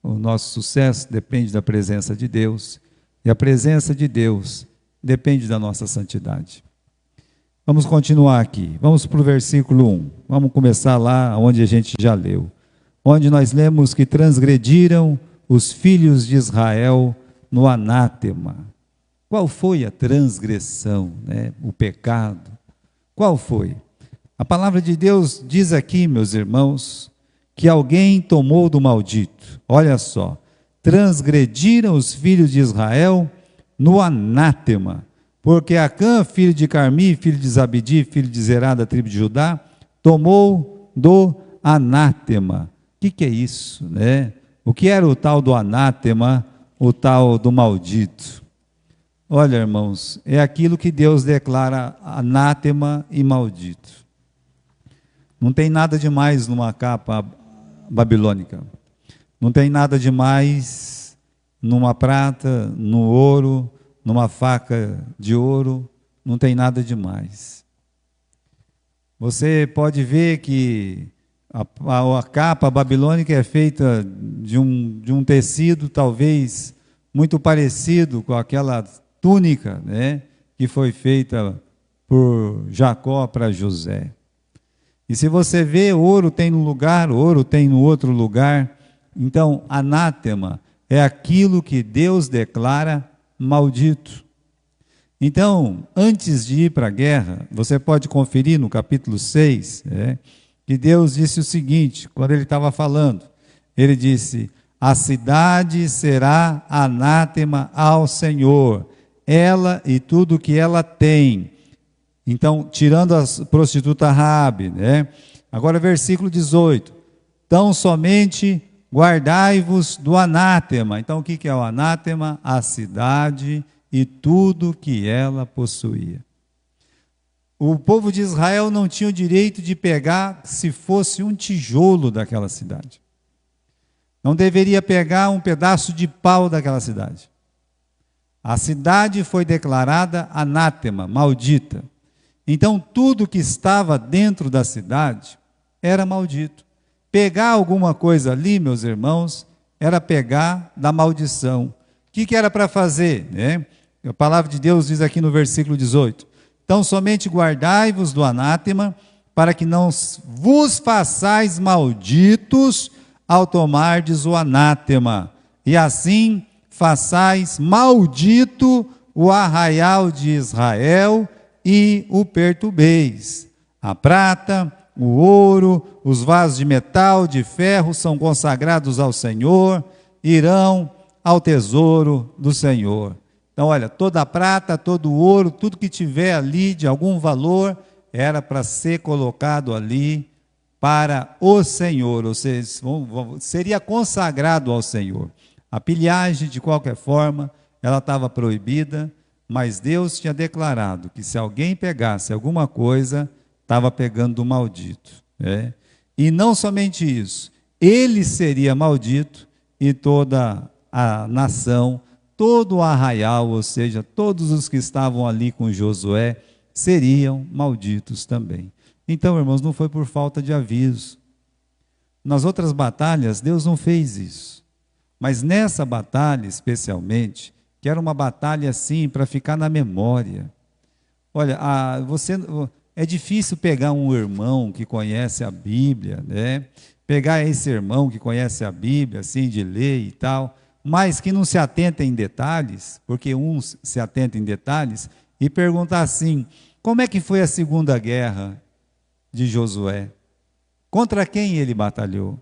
O nosso sucesso depende da presença de Deus, e a presença de Deus depende da nossa santidade. Vamos continuar aqui, vamos para o versículo 1, vamos começar lá onde a gente já leu, onde nós lemos que transgrediram os filhos de Israel no anátema. Qual foi a transgressão, né? O pecado? Qual foi? A palavra de Deus diz aqui, meus irmãos, que alguém tomou do maldito. Olha só, transgrediram os filhos de Israel no anátema, porque Acã, filho de Carmi, filho de Zabdi, filho de Zerá, da tribo de Judá, tomou do anátema. O que é isso, né? O que era o tal do anátema, o tal do maldito? Olha, irmãos, é aquilo que Deus declara anátema e maldito. Não tem nada demais numa capa babilônica. Não tem nada demais numa prata, no ouro, numa faca de ouro. Não tem nada demais. Você pode ver que a capa babilônica é feita de um tecido talvez muito parecido com aquela túnica, né, que foi feita por Jacó para José. E se você vê, ouro tem num lugar, ouro tem no outro lugar. Então, anátema é aquilo que Deus declara maldito. Então, antes de ir para a guerra, você pode conferir no capítulo 6, que Deus disse o seguinte, quando ele estava falando, ele disse, a cidade será anátema ao Senhor, ela e tudo que ela tem. Então, tirando a prostituta Raabe, né? Agora, versículo 18. Tão somente guardai-vos do anátema. Então, o que é o anátema? A cidade e tudo que ela possuía. O povo de Israel não tinha o direito de pegar se fosse um tijolo daquela cidade. Não deveria pegar um pedaço de pau daquela cidade. A cidade foi declarada anátema, maldita. Então, tudo que estava dentro da cidade era maldito. Pegar alguma coisa ali, meus irmãos, era pegar da maldição. O que era para fazer, né? A palavra de Deus diz aqui no versículo 18. Então, somente guardai-vos do anátema, para que não vos façais malditos ao tomardes o anátema. E assim façais maldito o arraial de Israel, e o perturbeis. A prata, o ouro, os vasos de metal, de ferro são consagrados ao Senhor, irão ao tesouro do Senhor. Então, olha, toda a prata, todo o ouro, tudo que tiver ali de algum valor, era para ser colocado ali para o Senhor, ou seja, seria consagrado ao Senhor. A pilhagem, de qualquer forma, ela estava proibida, mas Deus tinha declarado que se alguém pegasse alguma coisa, estava pegando do maldito. Né? E não somente isso, ele seria maldito e toda a nação, todo o arraial, ou seja, todos os que estavam ali com Josué, seriam malditos também. Então, irmãos, não foi por falta de aviso. Nas outras batalhas, Deus não fez isso. Mas nessa batalha, especialmente, que era uma batalha assim para ficar na memória. Olha, é difícil pegar um irmão que conhece a Bíblia, né? Pegar esse irmão que conhece a Bíblia, assim, de ler e tal, mas que não se atenta em detalhes, porque uns se atentam em detalhes, e perguntar assim, como é que foi a segunda guerra de Josué? Contra quem ele batalhou?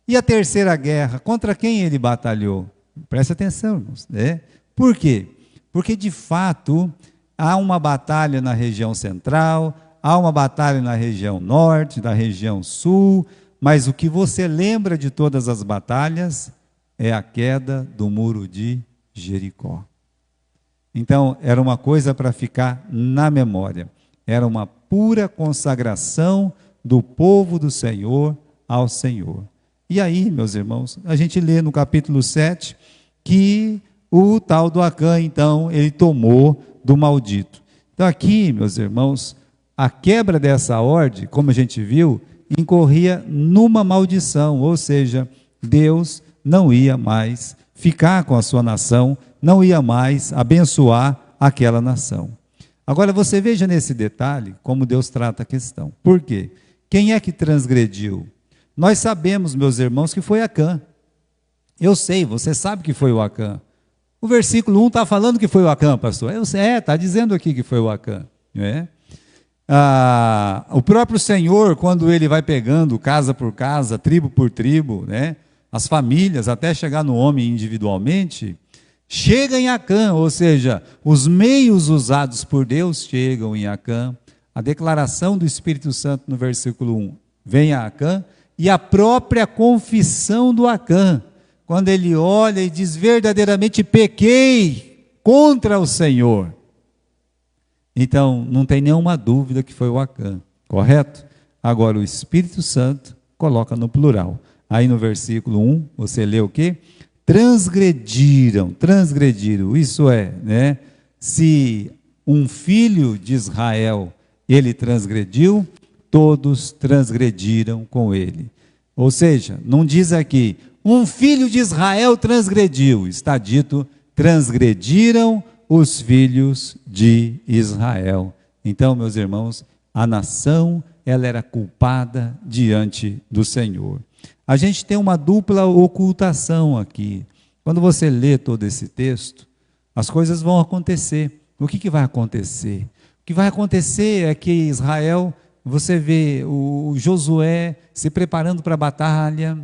E a terceira guerra, contra quem ele batalhou? Preste atenção, irmãos, né? Por quê? Porque, de fato, há uma batalha na região central, há uma batalha na região norte, na região sul, mas o que você lembra de todas as batalhas é a queda do muro de Jericó. Então, era uma coisa para ficar na memória. Era uma pura consagração do povo do Senhor ao Senhor. E aí, meus irmãos, a gente lê no capítulo 7 que o tal do Acã, então, ele tomou do maldito. Então aqui, meus irmãos, a quebra dessa ordem, como a gente viu, incorria numa maldição, ou seja, Deus não ia mais ficar com a sua nação, não ia mais abençoar aquela nação. Agora você veja nesse detalhe como Deus trata a questão. Por quê? Quem é que transgrediu? Nós sabemos, meus irmãos, que foi Acã. Eu sei, você sabe que foi o Acã. O versículo 1 está falando que foi o Acã, pastor. Eu sei, está dizendo aqui que foi o Acã. O próprio Senhor, quando ele vai pegando casa por casa, tribo por tribo, as famílias, até chegar no homem individualmente, chega em Acã, ou seja, os meios usados por Deus chegam em Acã. A declaração do Espírito Santo no versículo 1 vem a Acã, e a própria confissão do Acã, quando ele olha e diz: verdadeiramente pequei contra o Senhor. Então, não tem nenhuma dúvida que foi o Acã, correto? Agora, o Espírito Santo coloca no plural. Aí no versículo 1, você lê o quê? Transgrediram, isso é, se um filho de Israel, ele transgrediu, todos transgrediram com ele. Ou seja, não diz aqui, um filho de Israel transgrediu, está dito, transgrediram os filhos de Israel. Então, meus irmãos, a nação, ela era culpada diante do Senhor. A gente tem uma dupla ocultação aqui. Quando você lê todo esse texto, as coisas vão acontecer. O que vai acontecer? O que vai acontecer é que Israel, você vê o Josué se preparando para a batalha,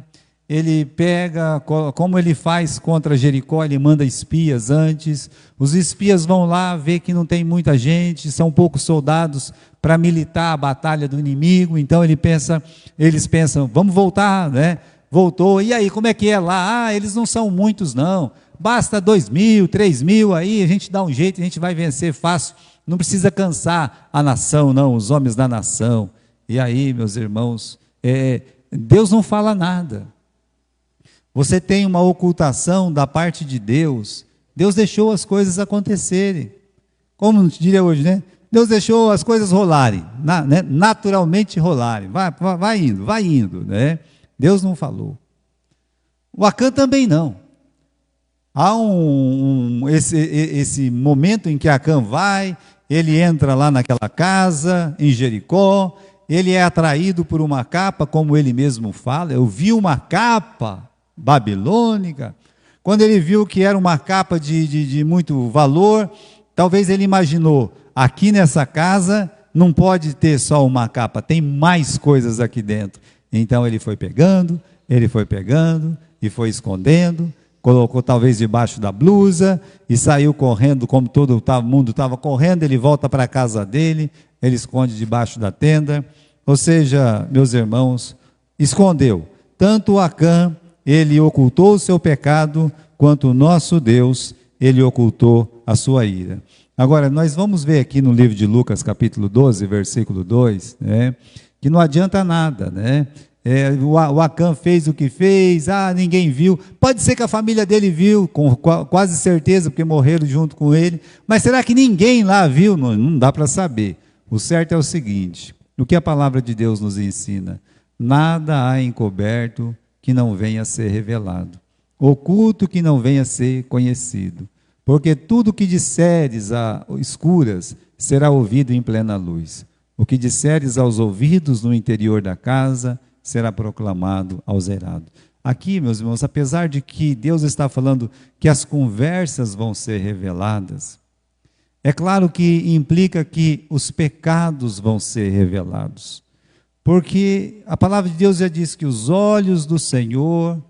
ele pega, como ele faz contra Jericó, ele manda espias antes, os espias vão lá, vê que não tem muita gente, são poucos soldados para militar a batalha do inimigo, então eles pensam, vamos voltar, Voltou, e aí, como é que é lá? Eles não são muitos não, basta 2.000, 3.000, aí a gente dá um jeito, a gente vai vencer fácil, não precisa cansar a nação não, os homens da nação. E aí, meus irmãos, Deus não fala nada. Você tem uma ocultação da parte de Deus. Deus deixou as coisas acontecerem. Como diria hoje, Deus deixou as coisas rolarem, naturalmente rolarem. Vai indo, Deus não falou. O Acã também não. Há esse momento em que Acã vai, ele entra lá naquela casa, em Jericó, ele é atraído por uma capa, como ele mesmo fala, eu vi uma capa babilônica. Quando ele viu que era uma capa de muito valor, talvez ele imaginou, aqui nessa casa não pode ter só uma capa, tem mais coisas aqui dentro. Então ele foi pegando e foi escondendo, colocou talvez debaixo da blusa e saiu correndo, como todo o mundo estava correndo, ele volta para a casa dele, ele esconde debaixo da tenda. Ou seja, meus irmãos, escondeu. Tanto o Acã, ele ocultou o seu pecado, quanto o nosso Deus, ele ocultou a sua ira. Agora, nós vamos ver aqui no livro de Lucas, capítulo 12, versículo 2, que não adianta nada, o Acã fez o que fez, ninguém viu, pode ser que a família dele viu, com quase certeza, porque morreram junto com ele, mas será que ninguém lá viu? Não dá para saber. O certo é o seguinte, o que a palavra de Deus nos ensina? Nada há encoberto que não venha a ser revelado, oculto que não venha a ser conhecido, porque tudo que disseres a escuras será ouvido em plena luz, o que disseres aos ouvidos no interior da casa será proclamado ao zerado. Aqui, meus irmãos, apesar de que Deus está falando que as conversas vão ser reveladas, é claro que implica que os pecados vão ser revelados, porque a palavra de Deus já diz que os olhos do Senhor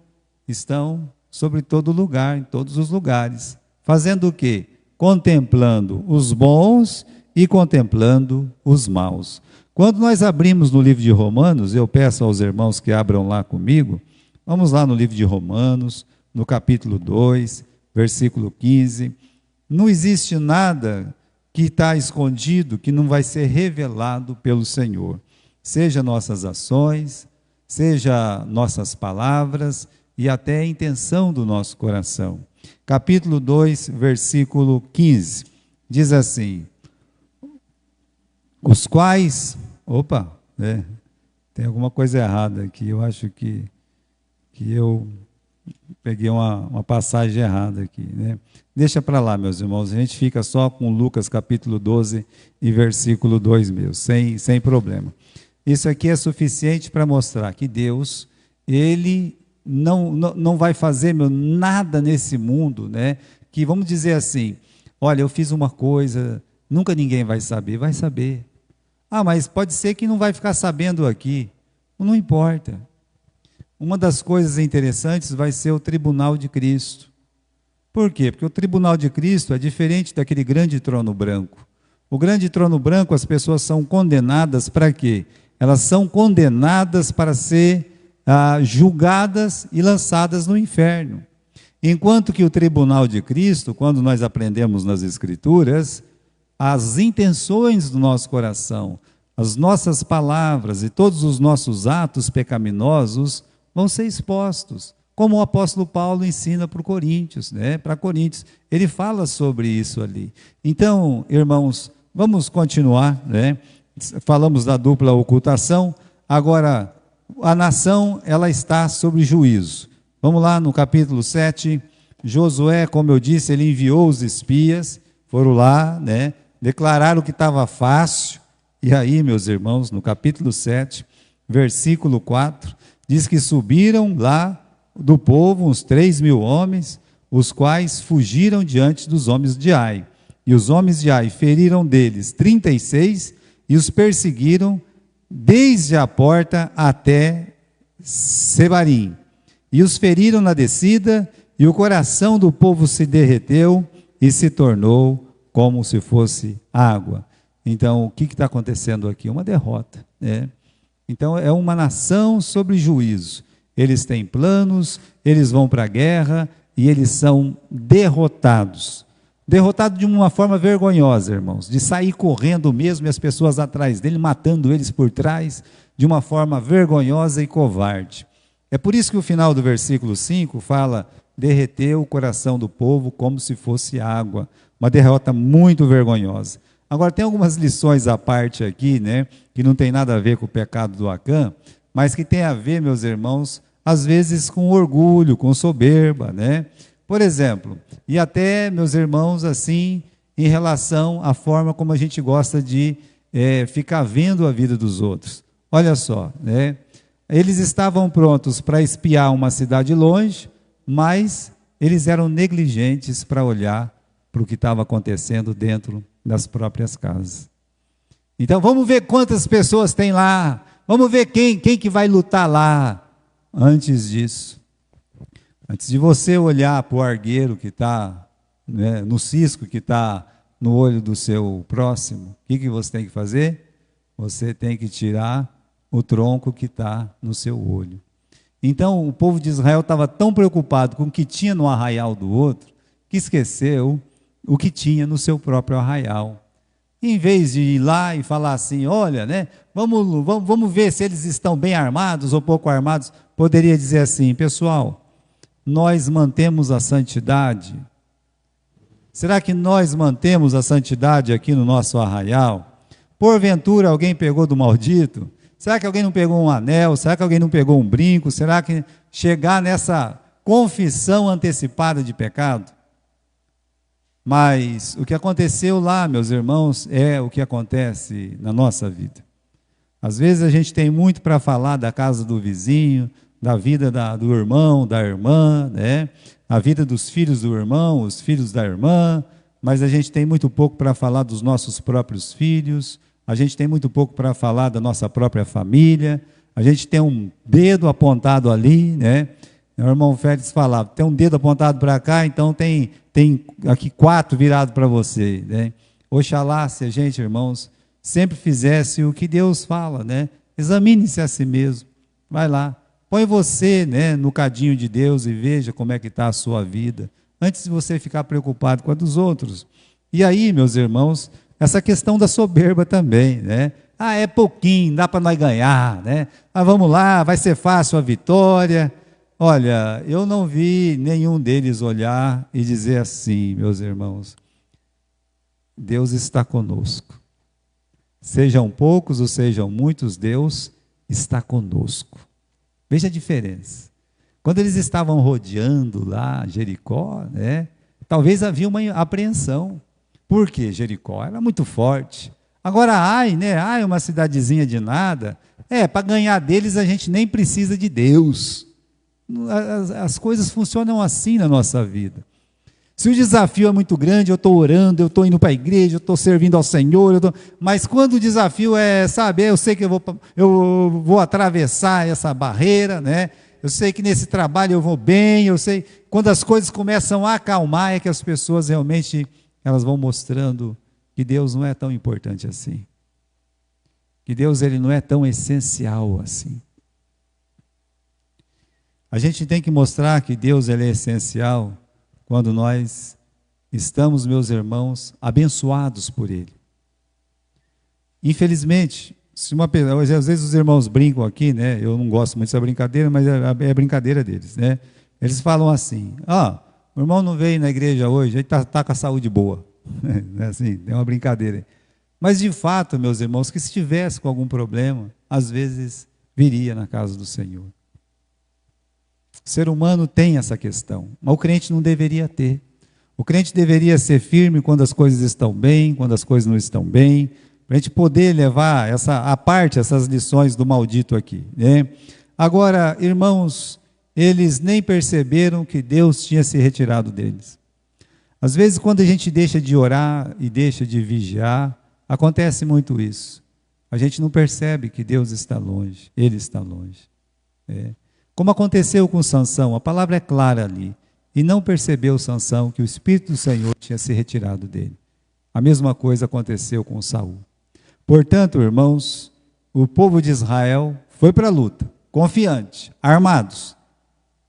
estão sobre todo lugar, em todos os lugares, fazendo o quê? Contemplando os bons e contemplando os maus. Quando nós abrimos no livro de Romanos, eu peço aos irmãos que abram lá comigo, vamos lá no livro de Romanos, no capítulo 2, versículo 15, não existe nada que está escondido, que não vai ser revelado pelo Senhor, seja nossas ações, seja nossas palavras e até a intenção do nosso coração. Capítulo 2, versículo 15, diz assim, os quais, tem alguma coisa errada aqui, eu acho que eu peguei uma passagem errada aqui, né? Deixa para lá, meus irmãos, a gente fica só com Lucas capítulo 12 e versículo 2 mesmo, sem problema. Isso aqui é suficiente para mostrar que Deus, Ele não vai fazer nada nesse mundo, né? Que vamos dizer assim, olha, eu fiz uma coisa, nunca ninguém vai saber. Ah, mas pode ser que não vai ficar sabendo aqui, não importa. Uma das coisas interessantes vai ser o tribunal de Cristo. Por quê? Porque o tribunal de Cristo é diferente daquele grande trono branco. O grande trono branco, as pessoas são condenadas para quê? Elas são condenadas para ser julgadas e lançadas no inferno. Enquanto que o tribunal de Cristo, quando nós aprendemos nas Escrituras, as intenções do nosso coração, as nossas palavras e todos os nossos atos pecaminosos vão ser expostos, como o apóstolo Paulo ensina para Coríntios, né? Para Coríntios, ele fala sobre isso ali. Então, irmãos, vamos continuar, né? Falamos da dupla ocultação, agora a nação, ela está sob juízo. Vamos lá no capítulo 7, Josué, como eu disse, ele enviou os espias, foram lá, né? Declararam que estava fácil, e aí, meus irmãos, no capítulo 7, versículo 4, diz que subiram lá do povo uns 3.000 homens, os quais fugiram diante dos homens de Ai. E os homens de Ai feriram deles 36 e os perseguiram desde a porta até Sebarim. E os feriram na descida, e o coração do povo se derreteu e se tornou como se fosse água. Então, o que está acontecendo aqui? Uma derrota, né? Então, é uma nação sobre juízo. Eles têm planos, eles vão para a guerra e eles são derrotados. Derrotados de uma forma vergonhosa, irmãos, de sair correndo mesmo e as pessoas atrás dele, matando eles por trás, de uma forma vergonhosa e covarde. É por isso que o final do versículo 5 fala, derreteu o coração do povo como se fosse água. Uma derrota muito vergonhosa. Agora, tem algumas lições à parte aqui, né, que não tem nada a ver com o pecado do Acã, mas que tem a ver, meus irmãos, às vezes com orgulho, com soberba, né? Por exemplo, e até, meus irmãos, assim, em relação à forma como a gente gosta de ficar vendo a vida dos outros. Olha só, né? Eles estavam prontos para espiar uma cidade longe, mas eles eram negligentes para olhar para o que estava acontecendo dentro das próprias casas. Então, vamos ver quantas pessoas tem lá, vamos ver quem que vai lutar lá. Antes disso, antes de você olhar para o argueiro que está, né, no cisco que está no olho do seu próximo, o que você tem que fazer? Você tem que tirar o tronco que está no seu olho. Então, o povo de Israel estava tão preocupado com o que tinha no arraial do outro, que esqueceu o que tinha no seu próprio arraial. Em vez de ir lá e falar assim, olha, né, vamos ver se eles estão bem armados ou pouco armados, poderia dizer assim, pessoal, nós mantemos a santidade. Será que nós mantemos a santidade aqui no nosso arraial? Porventura alguém pegou do maldito? Será que alguém não pegou um anel? Será que alguém não pegou um brinco? Será que chegar nessa confissão antecipada de pecado? Mas o que aconteceu lá, meus irmãos, é o que acontece na nossa vida. Às vezes a gente tem muito para falar da casa do vizinho, da vida do irmão, da irmã, né? A vida dos filhos do irmão, os filhos da irmã, mas a gente tem muito pouco para falar dos nossos próprios filhos, a gente tem muito pouco para falar da nossa própria família, a gente tem um dedo apontado ali, né? O irmão Félix falava, tem um dedo apontado para cá, então tem aqui 4 virados para você, né? Oxalá se a gente, irmãos, sempre fizesse o que Deus fala, né? Examine-se a si mesmo, vai lá, põe você, né, no cadinho de Deus e veja como é que está a sua vida, antes de você ficar preocupado com a dos outros. E aí, meus irmãos, essa questão da soberba também, né? Ah, é pouquinho, dá para nós ganhar, né? Ah, vamos lá, vai ser fácil a vitória. Olha, eu não vi nenhum deles olhar e dizer assim, meus irmãos, Deus está conosco. Sejam poucos ou sejam muitos, Deus está conosco. Veja a diferença. Quando eles estavam rodeando lá Jericó, né, talvez havia uma apreensão. Por quê? Jericó era muito forte. Agora, Ai, né? Ai, uma cidadezinha de nada. Para ganhar deles a gente nem precisa de Deus. As coisas funcionam assim na nossa vida. Se o desafio é muito grande, eu estou orando, eu estou indo para a igreja, eu estou servindo ao Senhor, mas quando o desafio eu sei que eu vou atravessar essa barreira, né? Eu sei que nesse trabalho eu vou bem, eu sei, quando as coisas começam a acalmar, é que as pessoas realmente, elas vão mostrando que Deus não é tão importante assim. Que Deus, ele não é tão essencial assim. A gente tem que mostrar que Deus, ele é essencial quando nós estamos, meus irmãos, abençoados por Ele. Infelizmente, às vezes os irmãos brincam aqui, né? Eu não gosto muito dessa brincadeira, mas é brincadeira deles, né? Eles falam assim: o irmão não veio na igreja hoje, ele está com a saúde boa. É assim, é uma brincadeira. Mas de fato, meus irmãos, que se estivesse com algum problema, às vezes viria na casa do Senhor. O ser humano tem essa questão, mas o crente não deveria ter. O crente deveria ser firme quando as coisas estão bem, quando as coisas não estão bem, para a gente poder levar à parte essas lições do maldito aqui, né? Agora, irmãos, eles nem perceberam que Deus tinha se retirado deles. Às vezes, quando a gente deixa de orar e deixa de vigiar, acontece muito isso. A gente não percebe que Deus está longe, Ele está longe. Como aconteceu com Sansão, a palavra é clara ali. E não percebeu Sansão que o Espírito do Senhor tinha se retirado dele. A mesma coisa aconteceu com Saul. Portanto, irmãos, o povo de Israel foi para a luta, confiante, armados.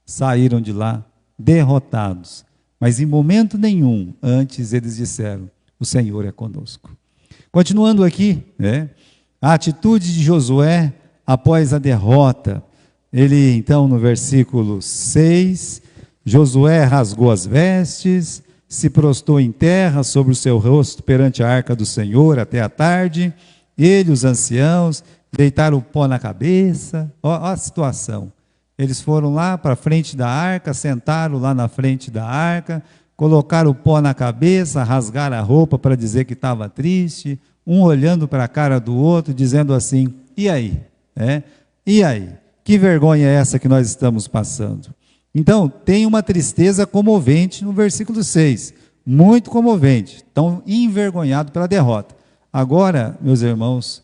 Saíram de lá derrotados. Mas em momento nenhum, antes eles disseram: o Senhor é conosco. Continuando aqui, a atitude de Josué após a derrota. Ele, então, no versículo 6, Josué rasgou as vestes, se prostrou em terra sobre o seu rosto perante a arca do Senhor até a tarde. Ele, os anciãos, deitaram o pó na cabeça. Olha a situação. Eles foram lá para a frente da arca, sentaram lá na frente da arca, colocaram o pó na cabeça, rasgaram a roupa para dizer que estava triste, um olhando para a cara do outro, dizendo assim: e aí? E aí? Que vergonha é essa que nós estamos passando? Então, tem uma tristeza comovente no versículo 6, muito comovente, estão envergonhados pela derrota. Agora, meus irmãos,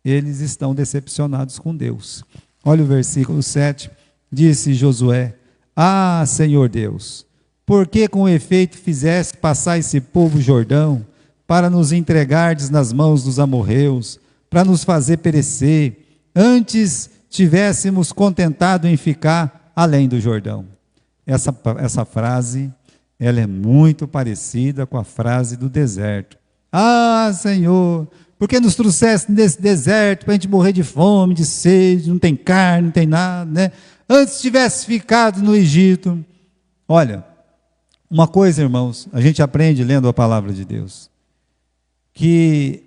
eles estão decepcionados com Deus. Olha o versículo 7, disse Josué: Senhor Deus, por que com efeito fizeste passar esse povo Jordão, para nos entregardes nas mãos dos amorreus, para nos fazer perecer, antes tivéssemos contentado em ficar além do Jordão? Essa frase, ela é muito parecida com a frase do deserto. Senhor, por que nos trouxeste nesse deserto para a gente morrer de fome, de sede, não tem carne, não tem nada, né? Antes tivesse ficado no Egito. Olha, uma coisa, irmãos, a gente aprende lendo a palavra de Deus, que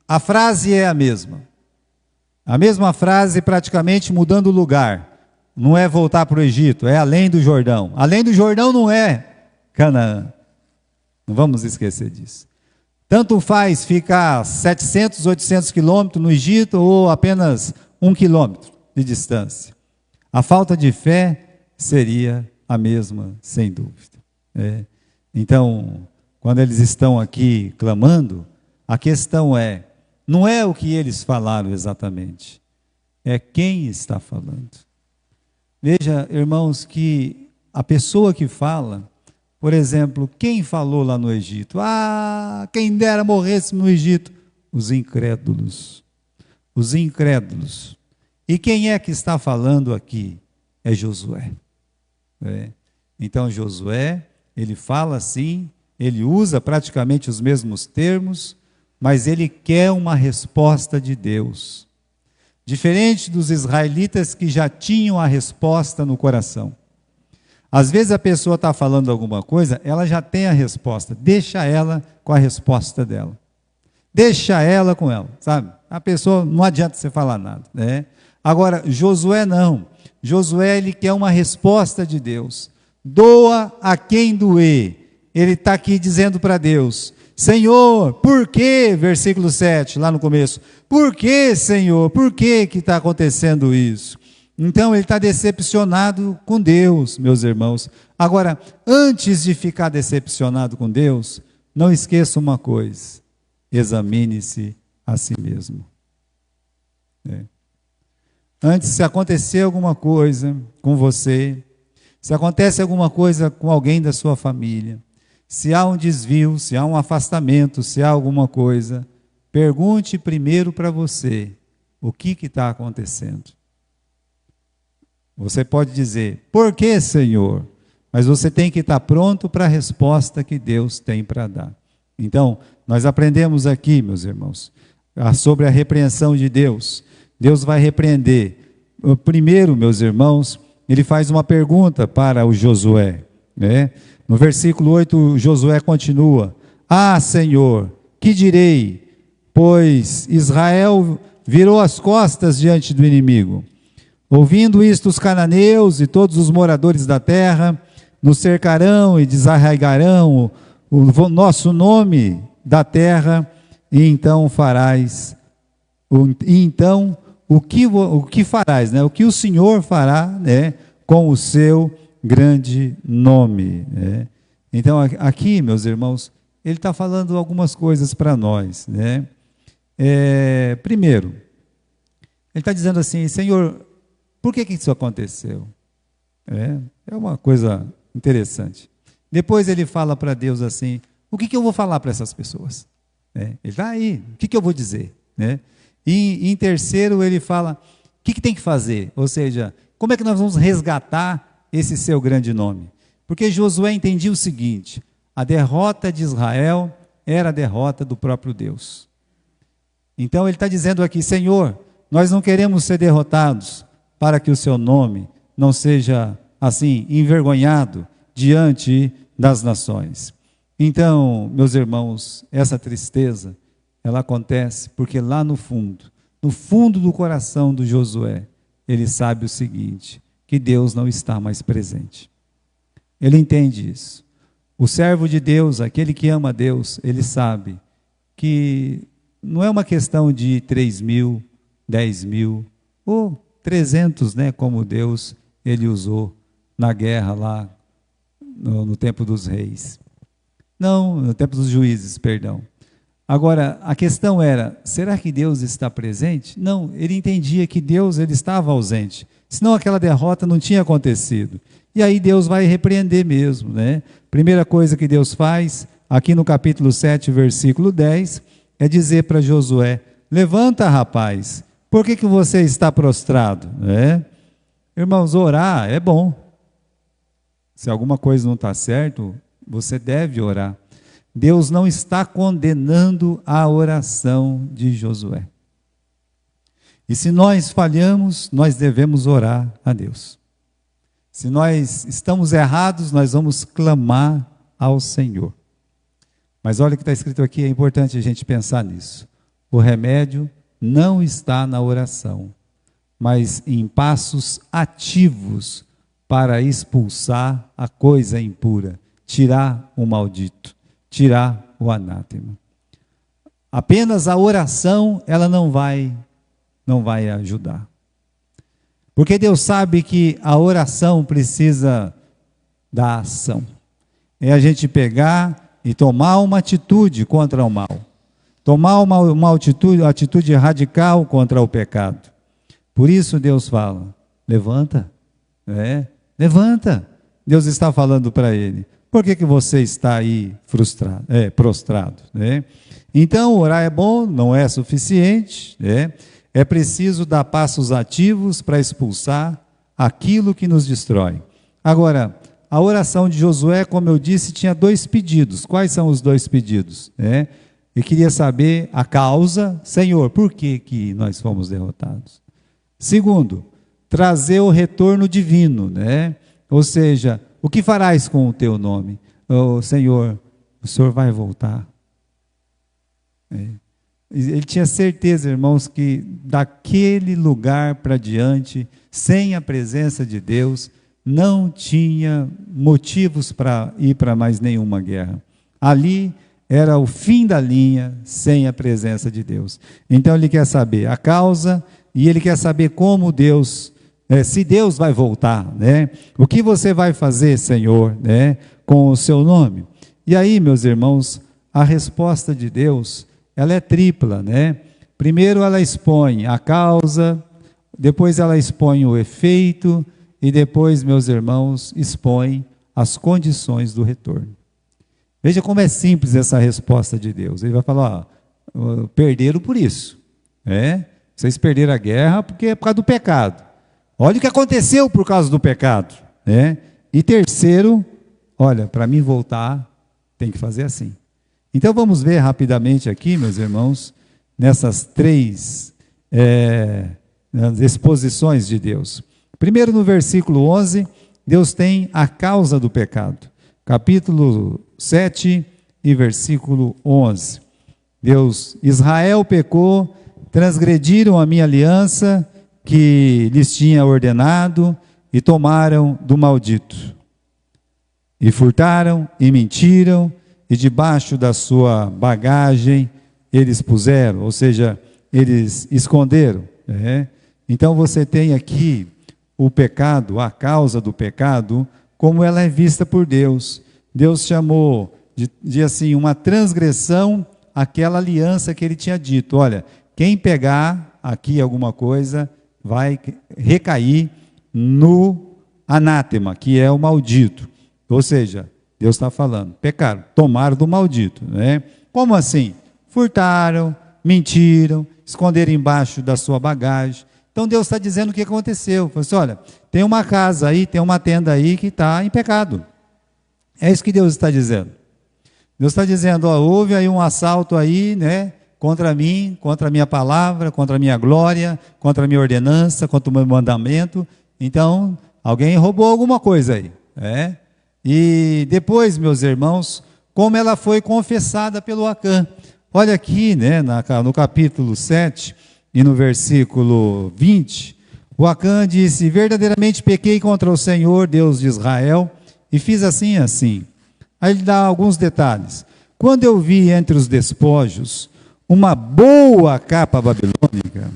a frase é a mesma frase, praticamente mudando o lugar. Não é voltar para o Egito, é além do Jordão. Além do Jordão não é Canaã. Não vamos esquecer disso. Tanto faz ficar 700, 800 quilômetros no Egito ou apenas 1 quilômetro de distância. A falta de fé seria a mesma, sem dúvida. Então, quando eles estão aqui clamando, a questão não é o que eles falaram exatamente, é quem está falando. Veja, irmãos, que a pessoa que fala, por exemplo, quem falou lá no Egito? Quem dera morresse no Egito? Os incrédulos. Os incrédulos. E quem é que está falando aqui? É Josué. Então, Josué, ele fala assim, ele usa praticamente os mesmos termos, mas ele quer uma resposta de Deus. Diferente dos israelitas que já tinham a resposta no coração. Às vezes a pessoa está falando alguma coisa, ela já tem a resposta, deixa ela com a resposta dela. Deixa ela com ela, sabe? A pessoa, não adianta você falar nada, né? Agora, Josué não. Josué, ele quer uma resposta de Deus. Doa a quem doer. Ele está aqui dizendo para Deus: Senhor, por que, versículo 7, lá no começo, por que, Senhor, por que está acontecendo isso? Então ele está decepcionado com Deus, meus irmãos. Agora, antes de ficar decepcionado com Deus, não esqueça uma coisa: examine-se a si mesmo. Antes, se acontecer alguma coisa com você, se acontece alguma coisa com alguém da sua família, se há um desvio, se há um afastamento, se há alguma coisa, pergunte primeiro para você: o que está acontecendo? Você pode dizer: por que, Senhor? Mas você tem que estar pronto para a resposta que Deus tem para dar. Então, nós aprendemos aqui, meus irmãos, sobre a repreensão de Deus. Deus vai repreender. Primeiro, meus irmãos, ele faz uma pergunta para o Josué, né? No versículo 8, Josué continua: Ah, Senhor, que direi? Pois Israel virou as costas diante do inimigo. Ouvindo isto, os cananeus e todos os moradores da terra nos cercarão e desarraigarão o nosso nome da terra, e então farás, o que farás, né? O que o Senhor fará, né, com o seu grande nome, né? Então aqui, meus irmãos, ele está falando algumas coisas para nós, né? Primeiro, ele está dizendo assim: Senhor, por que isso aconteceu? É uma coisa interessante. Depois ele fala para Deus assim: o que eu vou falar para essas pessoas? Ele está aí, o que eu vou dizer? Né? E em terceiro ele fala: o que tem que fazer? Ou seja, como é que nós vamos resgatar esse seu grande nome? Porque Josué entendia o seguinte: a derrota de Israel era a derrota do próprio Deus. Então ele está dizendo aqui: Senhor, nós não queremos ser derrotados, para que o seu nome não seja assim envergonhado diante das nações. Então, meus irmãos, essa tristeza, ela acontece porque lá no fundo do coração do Josué, ele sabe o seguinte: que Deus não está mais presente. Ele entende isso. O servo de Deus, aquele que ama a Deus, ele sabe que não é uma questão de 3.000, 10.000 ou 300, né, como Deus ele usou na guerra lá no tempo dos reis. Não, no tempo dos juízes, perdão. Agora, a questão era: será que Deus está presente? Não, ele entendia que Deus ele estava ausente, senão aquela derrota não tinha acontecido. E aí Deus vai repreender mesmo, né? Primeira coisa que Deus faz, aqui no capítulo 7, versículo 10, é dizer para Josué: levanta, rapaz, por que você está prostrado? Irmãos, orar é bom. Se alguma coisa não está certo, você deve orar. Deus não está condenando a oração de Josué. E se nós falhamos, nós devemos orar a Deus. Se nós estamos errados, nós vamos clamar ao Senhor. Mas olha o que está escrito aqui, é importante a gente pensar nisso. O remédio não está na oração, mas em passos ativos para expulsar a coisa impura, tirar o maldito, tirar o anátema. Apenas a oração, ela não vai ajudar. Porque Deus sabe que a oração precisa da ação. É a gente pegar e tomar uma atitude contra o mal. Tomar uma atitude radical contra o pecado. Por isso Deus fala: levanta. Levanta. Deus está falando para ele: por que você está aí prostrado? Então, orar é bom, não é suficiente. É preciso dar passos ativos para expulsar aquilo que nos destrói. Agora, a oração de Josué, como eu disse, tinha 2 pedidos. Quais são os 2 pedidos? Eu queria saber a causa: Senhor, por que nós fomos derrotados? Segundo, trazer o retorno divino, Ou seja, o que farás com o teu nome? Senhor, o Senhor vai voltar. Ele tinha certeza, irmãos, que daquele lugar para diante, sem a presença de Deus, não tinha motivos para ir para mais nenhuma guerra. Ali era o fim da linha sem a presença de Deus. Então ele quer saber a causa e ele quer saber como Deus, se Deus vai voltar, né? O que você vai fazer, Senhor, né, com o seu nome? E aí, meus irmãos, a resposta de Deus, ela é tripla, né? Primeiro ela expõe a causa, depois ela expõe o efeito e depois, meus irmãos, expõe as condições do retorno. Veja como é simples essa resposta de Deus. Ele vai falar, ó, perderam por isso, né? Vocês perderam a guerra porque é por causa do pecado. Olha o que aconteceu por causa do pecado, né? E terceiro, olha, para mim voltar, tem que fazer assim. Então vamos ver rapidamente aqui, meus irmãos, nessas três exposições de Deus. Primeiro, no versículo 11, Deus tem a causa do pecado. Capítulo 7 e versículo 11. Israel pecou, transgrediram a minha aliança que lhes tinha ordenado e tomaram do maldito. E furtaram e mentiram e debaixo da sua bagagem eles puseram, ou seja, eles esconderam. Então você tem aqui o pecado, a causa do pecado, como ela é vista por Deus. Deus chamou de assim, uma transgressão àquela aliança que ele tinha dito. Olha, quem pegar aqui alguma coisa vai recair no anátema, que é o maldito. Ou seja, Deus está falando, pecaram, tomaram do maldito, né? Como assim? Furtaram, mentiram, esconderam embaixo da sua bagagem. Então Deus está dizendo o que aconteceu. Falou assim, olha, tem uma casa aí, tem uma tenda aí que está em pecado. É isso que Deus está dizendo. Deus está dizendo, ó, houve aí um assalto aí, né? Contra mim, contra a minha palavra, contra a minha glória, contra a minha ordenança, contra o meu mandamento. Então, alguém roubou alguma coisa aí, né? E depois, meus irmãos, como ela foi confessada pelo Acã. Olha aqui, né, no capítulo 7 e no versículo 20, o Acã disse, verdadeiramente pequei contra o Senhor, Deus de Israel, e fiz assim e assim. Aí ele dá alguns detalhes. Quando eu vi entre os despojos uma boa capa babilônica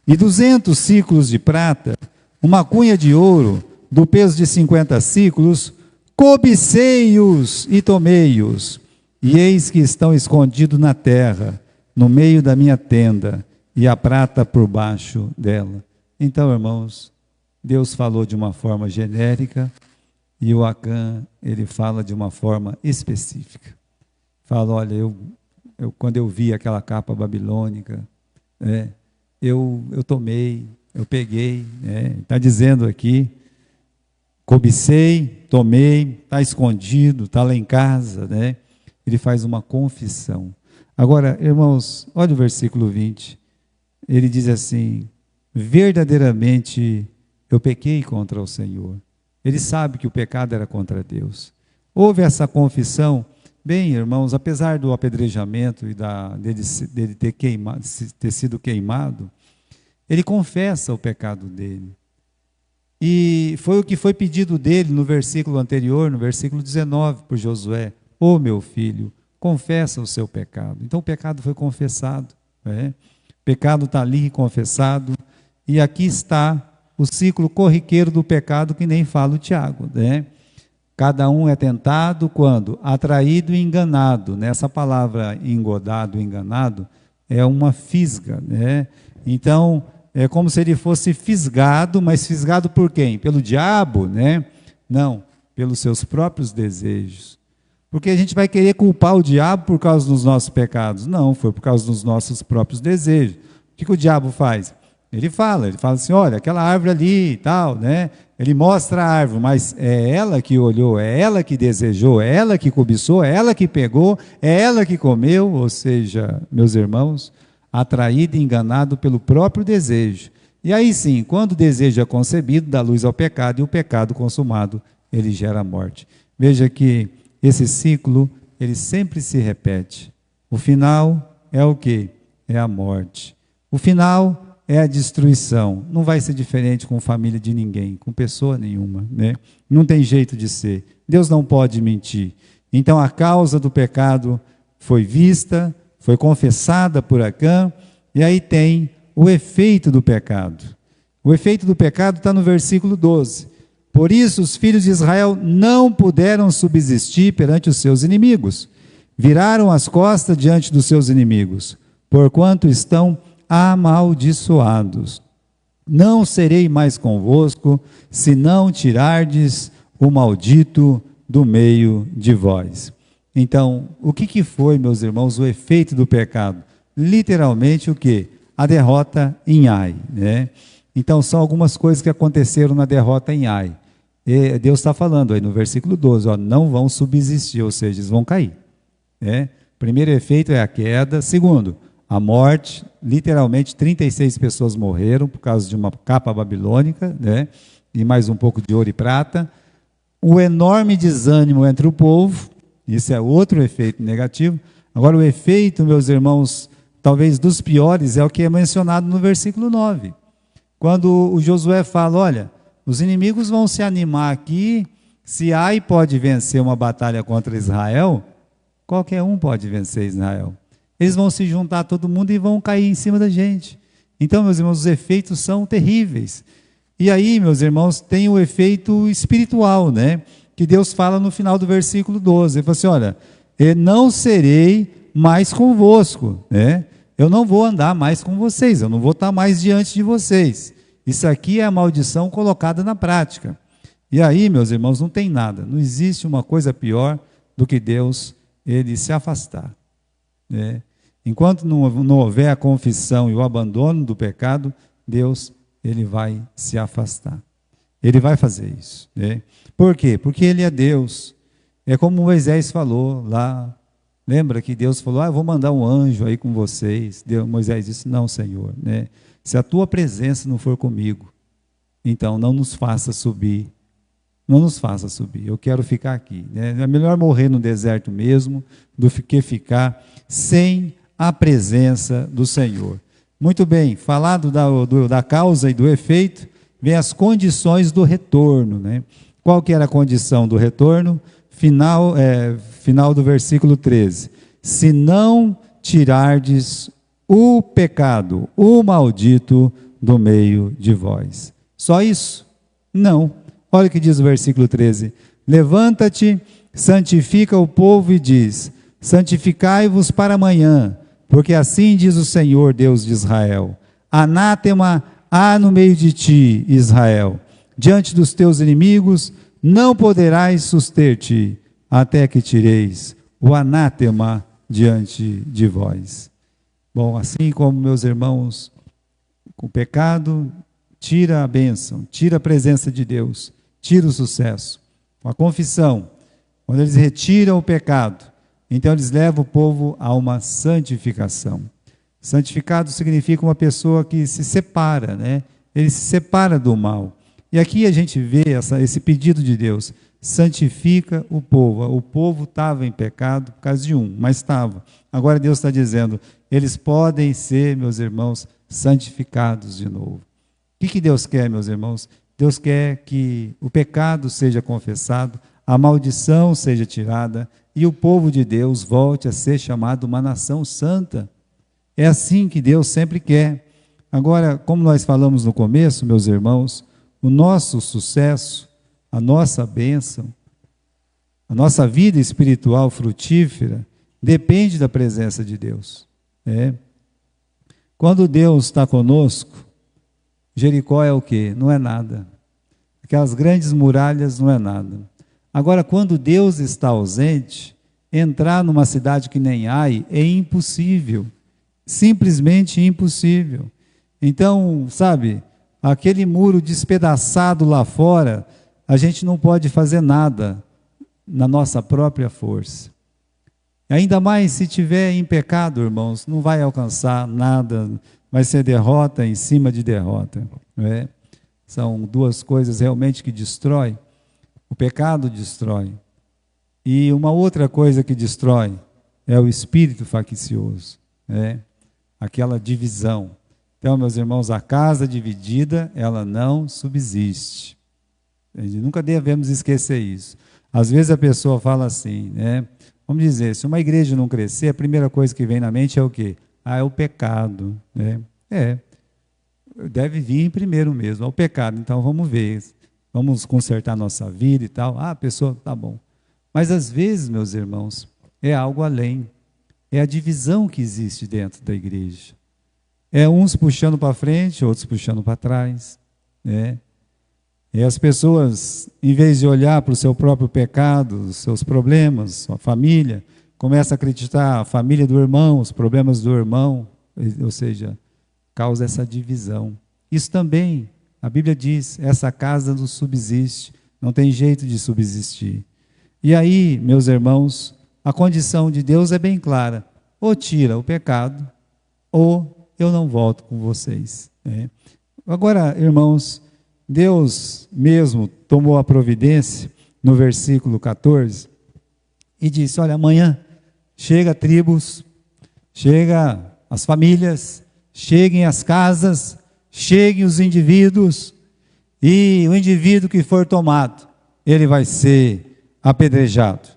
e 200 ciclos de prata, uma cunha de ouro do peso de 50 ciclos, cobicei-os e tomei-os, e eis que estão escondidos na terra, no meio da minha tenda, e a prata por baixo dela. Então, irmãos, Deus falou de uma forma genérica, e o Acã, ele fala de uma forma específica. Fala, olha, quando eu vi aquela capa babilônica, eu tomei, eu peguei, está dizendo aqui, cobicei, tomei, está escondido, está lá em casa, né? Ele faz uma confissão. Agora, irmãos, olha o versículo 20, ele diz assim, verdadeiramente eu pequei contra o Senhor. Ele sabe que o pecado era contra Deus. Houve essa confissão. Bem, irmãos, apesar do apedrejamento e dele ter sido queimado, ele confessa o pecado dele. E foi o que foi pedido dele no versículo anterior, no versículo 19, por Josué. Ô meu filho, confessa o seu pecado. Então o pecado foi confessado. O pecado está ali confessado. E aqui está o ciclo corriqueiro do pecado que nem fala o Tiago, né? Cada um é tentado quando? Atraído e enganado. Essa palavra engodado, enganado, é uma fisga, né? Então, é como se ele fosse fisgado, mas fisgado por quem? Pelo diabo, né? Não, pelos seus próprios desejos. Porque a gente vai querer culpar o diabo por causa dos nossos pecados. Não, foi por causa dos nossos próprios desejos. O que o diabo faz? Ele fala assim, olha, aquela árvore ali e tal, né? Ele mostra a árvore, mas é ela que olhou, é ela que desejou, é ela que cobiçou, é ela que pegou, é ela que comeu, ou seja, meus irmãos, atraído e enganado pelo próprio desejo. E aí sim, quando o desejo é concebido, dá luz ao pecado, e o pecado consumado, ele gera a morte. Veja que esse ciclo, ele sempre se repete. O final é o quê? É a morte. O final é a destruição. Não vai ser diferente com família de ninguém, com pessoa nenhuma, né? Não tem jeito de ser. Deus não pode mentir. Então a causa do pecado foi vista, foi confessada por Acã, e aí tem o efeito do pecado. O efeito do pecado está no versículo 12. Por isso os filhos de Israel não puderam subsistir perante os seus inimigos. Viraram as costas diante dos seus inimigos, porquanto estão amaldiçoados. Não serei mais convosco, se não tirardes o maldito do meio de vós. Então, o que foi, meus irmãos, o efeito do pecado? Literalmente o quê? A derrota em Ai, né? Então, são algumas coisas que aconteceram na derrota em Ai. E Deus está falando aí no versículo 12, ó, não vão subsistir, ou seja, eles vão cair. Né? Primeiro efeito é a queda. Segundo, a morte. Literalmente 36 pessoas morreram por causa de uma capa babilônica, né? E mais um pouco de ouro e prata. O enorme desânimo entre o povo, isso é outro efeito negativo. Agora o efeito, meus irmãos, talvez dos piores, é o que é mencionado no versículo 9. Quando o Josué fala, olha, os inimigos vão se animar aqui, se Ai pode vencer uma batalha contra Israel, qualquer um pode vencer Israel. Eles vão se juntar todo mundo e vão cair em cima da gente. Então, meus irmãos, os efeitos são terríveis. E aí, meus irmãos, tem o efeito espiritual, né? Que Deus fala no final do versículo 12. Ele fala assim, olha, eu não serei mais convosco, né? Eu não vou andar mais com vocês, eu não vou estar mais diante de vocês. Isso aqui é a maldição colocada na prática. E aí, meus irmãos, não tem nada, não existe uma coisa pior do que Deus, ele se afastar. Né? Enquanto não houver a confissão e o abandono do pecado, Deus, ele vai se afastar. Ele vai fazer isso. Né? Por quê? Porque ele é Deus. É como Moisés falou lá. Lembra que Deus falou, eu vou mandar um anjo aí com vocês. Moisés disse, não, Senhor, né? Se a tua presença não for comigo, então não nos faça subir. Não nos faça subir. Eu quero ficar aqui. Né? É melhor morrer no deserto mesmo do que ficar sem a presença do Senhor. Muito bem, falado da causa e do efeito, vem as condições do retorno. Né? Qual que era a condição do retorno? Final do versículo 13. Se não tirardes o pecado, o maldito do meio de vós. Só isso? Não. Olha o que diz o versículo 13. Levanta-te, santifica o povo e diz, santificai-vos para amanhã, porque assim diz o Senhor Deus de Israel. Anátema há no meio de ti, Israel. Diante dos teus inimigos não poderás suster-te, até que tireis o anátema diante de vós. Bom, assim como, meus irmãos, o pecado tira a bênção, tira a presença de Deus, tira o sucesso. Com a confissão, quando eles retiram o pecado, então eles levam o povo a uma santificação. Santificado significa uma pessoa que se separa, né? Ele se separa do mal. E aqui a gente vê esse pedido de Deus, santifica o povo. O povo estava em pecado por causa de um, mas estava. Agora Deus está dizendo, eles podem ser, meus irmãos, santificados de novo. O que Deus quer, meus irmãos? Deus quer que o pecado seja confessado, a maldição seja tirada e o povo de Deus volte a ser chamado uma nação santa. É assim que Deus sempre quer. Agora, como nós falamos no começo, meus irmãos, o nosso sucesso, a nossa bênção, a nossa vida espiritual frutífera depende da presença de Deus. Quando Deus está conosco, Jericó é o quê? Não é nada. Aquelas grandes muralhas não é nada. Agora, quando Deus está ausente, entrar numa cidade que nem Ai é impossível. Simplesmente impossível. Então, sabe, aquele muro despedaçado lá fora, a gente não pode fazer nada na nossa própria força. Ainda mais se tiver em pecado, irmãos, não vai alcançar nada, vai ser derrota em cima de derrota. Não é? São duas coisas realmente que destroem. O pecado destrói. E uma outra coisa que destrói é o espírito faccioso. aquela divisão. Então, meus irmãos, a casa dividida, ela não subsiste. Nunca devemos esquecer isso. Às vezes a pessoa fala assim, né? Vamos dizer, se uma igreja não crescer, a primeira coisa que vem na mente é o quê? É o pecado, né? Deve vir primeiro mesmo, é o pecado. Então vamos ver, vamos consertar nossa vida e tal. A pessoa, tá bom. Mas às vezes, meus irmãos, é algo além. É a divisão que existe dentro da igreja. É uns puxando para frente, outros puxando para trás, né? E as pessoas, em vez de olhar para o seu próprio pecado, os seus problemas, sua família, começam a acreditar a família do irmão, os problemas do irmão, ou seja, causa essa divisão. Isso também, a Bíblia diz, essa casa não subsiste, não tem jeito de subsistir. E aí, meus irmãos, a condição de Deus é bem clara, ou tira o pecado, ou eu não volto com vocês. Agora, irmãos, Deus mesmo tomou a providência, no versículo 14, e disse, olha, amanhã chega tribos, chega as famílias, cheguem as casas, cheguem os indivíduos, e o indivíduo que for tomado, ele vai ser apedrejado.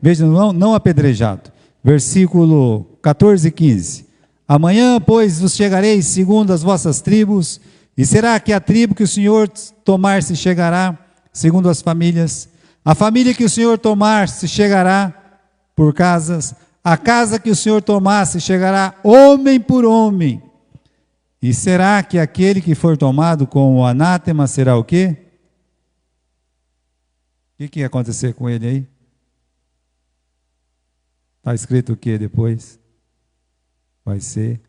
Veja, não apedrejado. Versículo 14 e 15. Amanhã, pois, vos chegareis segundo as vossas tribos, e será que a tribo que o Senhor tomar se chegará, segundo as famílias? A família que o Senhor tomar se chegará por casas, a casa que o Senhor tomar se chegará homem por homem. E será que aquele que for tomado com o anátema será o quê? O que ia acontecer com ele aí? Está escrito o que depois? Vai ser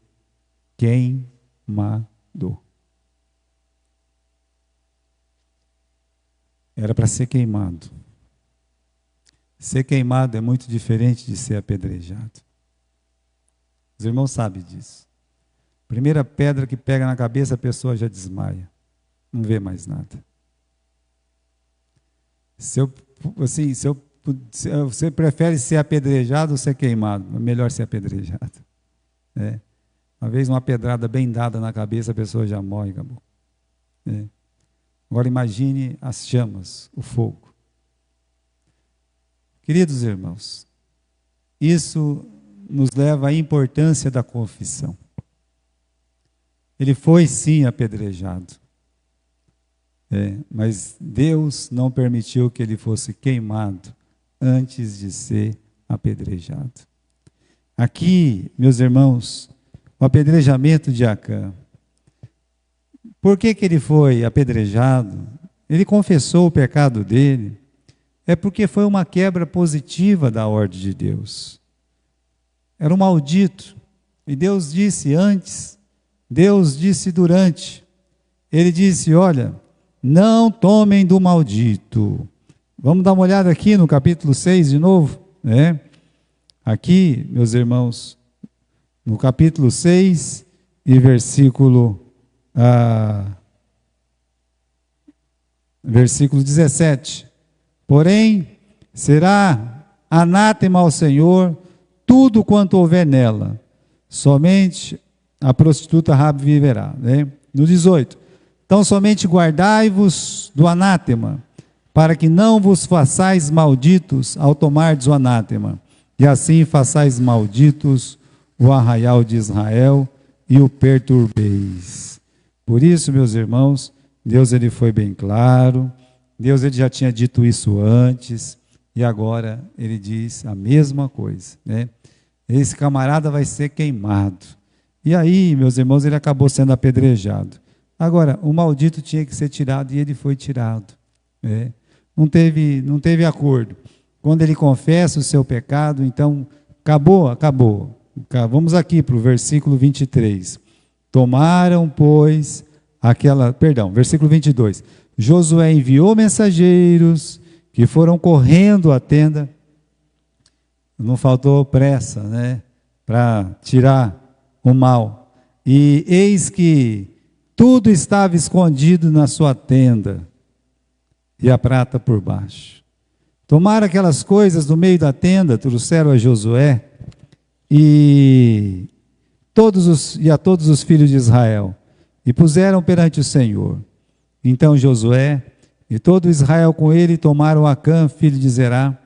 queimado. Era para ser queimado. Ser queimado é muito diferente de ser apedrejado. Os irmãos sabem disso. Primeira pedra que pega na cabeça, a pessoa já desmaia. Não vê mais nada. Você prefere ser apedrejado ou ser queimado? É melhor ser apedrejado. Uma vez uma pedrada bem dada na cabeça, a pessoa já morre, acabou. Agora imagine as chamas, o fogo. Queridos irmãos, isso nos leva à importância da confissão. Ele foi sim apedrejado, mas Deus não permitiu que ele fosse queimado antes de ser apedrejado. Aqui, meus irmãos, o apedrejamento de Acã. Por que ele foi apedrejado? Ele confessou o pecado dele. É porque foi uma quebra positiva da ordem de Deus. Era um maldito. E Deus disse antes, Deus disse durante. Ele disse, olha, não tomem do maldito. Vamos dar uma olhada aqui no capítulo 6 de novo, Aqui, meus irmãos, no capítulo 6 e versículo 17. Porém, será anátema ao Senhor tudo quanto houver nela, somente a prostituta Raabe viverá. No 18. Então somente guardai-vos do anátema, para que não vos façais malditos ao tomardes o anátema, e assim façais malditos o arraial de Israel e o perturbeis. Por isso, meus irmãos, Deus ele foi bem claro, Deus ele já tinha dito isso antes, e agora ele diz a mesma coisa. Esse camarada vai ser queimado. E aí, meus irmãos, ele acabou sendo apedrejado. Agora, o maldito tinha que ser tirado e ele foi tirado. Não teve acordo. Quando ele confessa o seu pecado, então, acabou. Vamos aqui para o versículo 23. Tomaram, pois, versículo 22. Josué enviou mensageiros que foram correndo à tenda. Não faltou pressa, para tirar o mal. E eis que tudo estava escondido na sua tenda, e a prata por baixo. Tomaram aquelas coisas do meio da tenda, trouxeram a Josué, e a todos os filhos de Israel, e puseram perante o Senhor. Então Josué e todo Israel com ele tomaram Acã, filho de Zerá,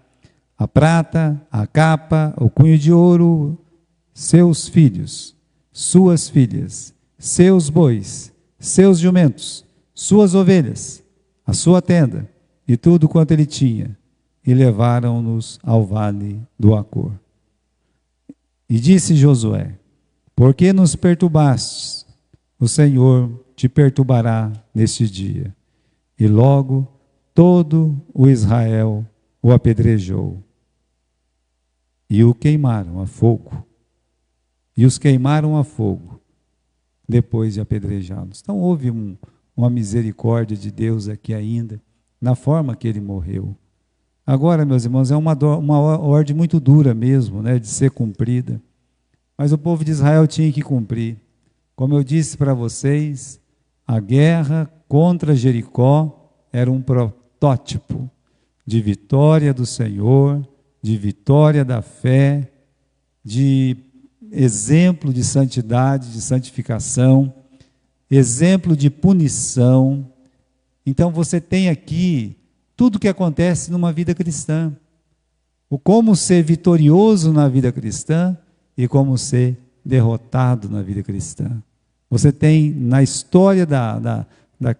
a prata, a capa, o cunho de ouro, seus filhos, suas filhas, seus bois, seus jumentos, suas ovelhas, a sua tenda e tudo quanto ele tinha, e levaram-nos ao vale do Acor. E disse Josué: por que nos perturbastes? O Senhor te perturbará neste dia. E logo todo o Israel o apedrejou. E o queimaram a fogo. E os queimaram a fogo, depois de apedrejá-los. Então houve uma misericórdia de Deus aqui ainda, na forma que ele morreu. Agora, meus irmãos, é uma ordem muito dura mesmo, né, de ser cumprida. Mas o povo de Israel tinha que cumprir. Como eu disse para vocês, a guerra contra Jericó era um protótipo de vitória do Senhor, de vitória da fé, de exemplo de santidade, de santificação, exemplo de punição. Então você tem aqui tudo o que acontece numa vida cristã. O como ser vitorioso na vida cristã e como ser derrotado na vida cristã. Você tem na história da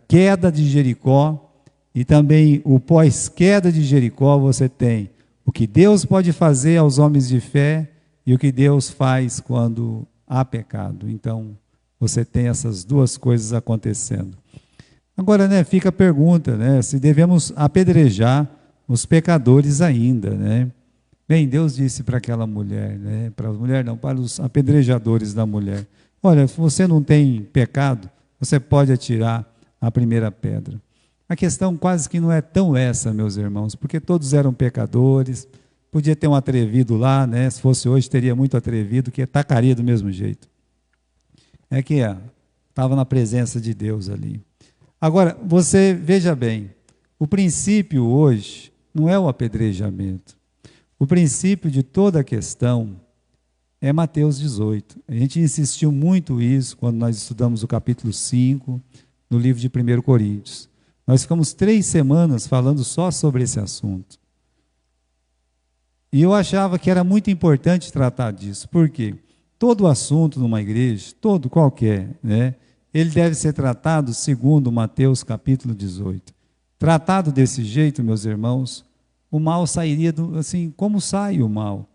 queda de Jericó e também o pós-queda de Jericó, você tem o que Deus pode fazer aos homens de fé e o que Deus faz quando há pecado. Então, você tem essas duas coisas acontecendo. Agora, né, fica a pergunta, né, se devemos apedrejar os pecadores ainda, né? Bem, Deus disse para aquela mulher, né, para a mulher não, para os apedrejadores da mulher: olha, se você não tem pecado, você pode atirar a primeira pedra. A questão quase que não é tão essa, meus irmãos, porque todos eram pecadores, podia ter um atrevido lá, né? Se fosse hoje teria muito atrevido, que tacaria do mesmo jeito. É que estava na presença de Deus ali. Agora, você veja bem, o princípio hoje não é o apedrejamento. O princípio de toda a questão é Mateus 18. A gente insistiu muito isso quando nós estudamos o capítulo 5, no livro de 1 Coríntios. Nós ficamos 3 semanas falando só sobre esse assunto. E eu achava que era muito importante tratar disso. Por quê? Todo assunto numa igreja, todo qualquer, né, ele deve ser tratado segundo Mateus capítulo 18. Tratado desse jeito, meus irmãos, o mal sairia, assim, como sai o mal?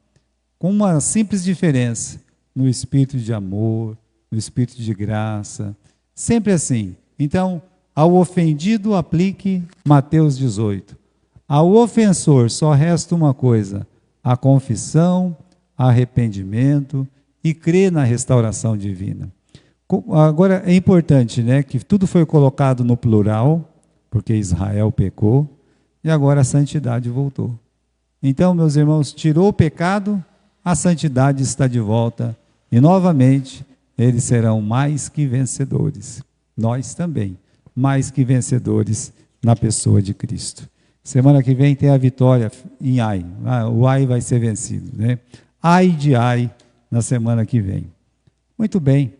Com uma simples diferença, no espírito de amor, no espírito de graça, sempre assim. Então, ao ofendido aplique Mateus 18. Ao ofensor só resta uma coisa: a confissão, arrependimento e crer na restauração divina. Agora, é importante, né, que tudo foi colocado no plural, porque Israel pecou, e agora a santidade voltou. Então, meus irmãos, tirou o pecado, a santidade está de volta, e novamente, eles serão mais que vencedores. Nós também, mais que vencedores na pessoa de Cristo. Semana que vem tem a vitória em Ai. O Ai vai ser vencido, né? Ai de Ai na semana que vem. Muito bem.